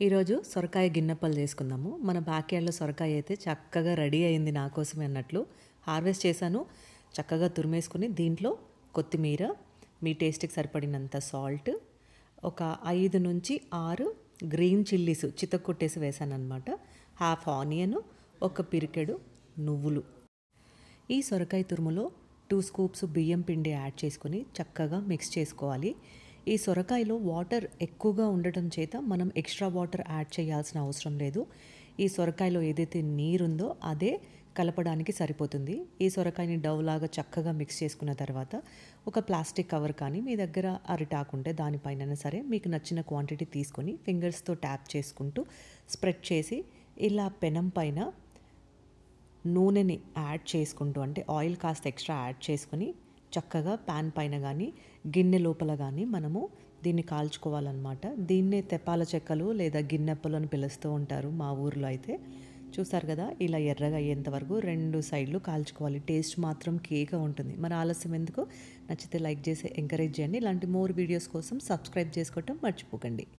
ఈరోజు సొరకాయ గిన్నెప్పలు చేసుకుందాము. మన బ్యాక్ యార్డ్‌లో సొరకాయ అయితే చక్కగా రెడీ అయింది నా కోసమే అన్నట్లు. హార్వెస్ట్ చేశాను. చక్కగా తురిమేసుకొని దీంట్లో కొత్తిమీర, మీ టేస్ట్‌కి సరిపడినంత సాల్ట్, ఒక 5-6 గ్రీన్ చిల్లీస్ చితక్కొట్టేసి వేశాననమాట. హాఫ్ ఆనియన్, ఒక పిరికెడు నువ్వులు. ఈ సొరకాయ తురుములో 2 స్కూప్స్ బియ్యం పిండి యాడ్ చేసుకొని చక్కగా మిక్స్ చేసుకోవాలి. ఈ సొరకాయలో వాటర్ ఎక్కువగా ఉండటం చేత మనం ఎక్స్ట్రా వాటర్ యాడ్ చేయాల్సిన అవసరం లేదు. ఈ సొరకాయలో ఏదైతే నీరుందో అదే కలపడానికి సరిపోతుంది. ఈ సొరకాయని డవ్లాగా చక్కగా మిక్స్ చేసుకున్న తర్వాత ఒక ప్లాస్టిక్ కవర్ కానీ మీ దగ్గర అరిటాకు ఉంటే దానిపైన సరే మీకు నచ్చిన క్వాంటిటీ తీసుకొని ఫింగర్స్తో ట్యాప్ చేసుకుంటూ స్ప్రెడ్ చేసి ఇలా పెనం పైన నూనెని యాడ్ చేసుకుంటూ అంటే ఆయిల్ కాస్త ఎక్స్ట్రా యాడ్ చేసుకొని చక్కగా ప్యాన్ పైన కానీ గిన్నె లోపల కానీ మనము దీన్ని కాల్చుకోవాలన్నమాట. దీన్నే తెప్పాల చెక్కలు లేదా గిన్నెప్పలు అని పిలుస్తూ ఉంటారు మా ఊర్లో అయితే. చూసారు కదా, ఇలా ఎర్రగా అయ్యేంత వరకు 2 సైడ్లు కాల్చుకోవాలి. టేస్ట్ మాత్రం కేక ఉంటుంది. మరి ఆలస్యం ఎందుకు? నచ్చితే లైక్ చేసి ఎంకరేజ్ చేయండి. ఇలాంటి మోర్ వీడియోస్ కోసం సబ్స్క్రైబ్ చేసుకోవటం మర్చిపోకండి.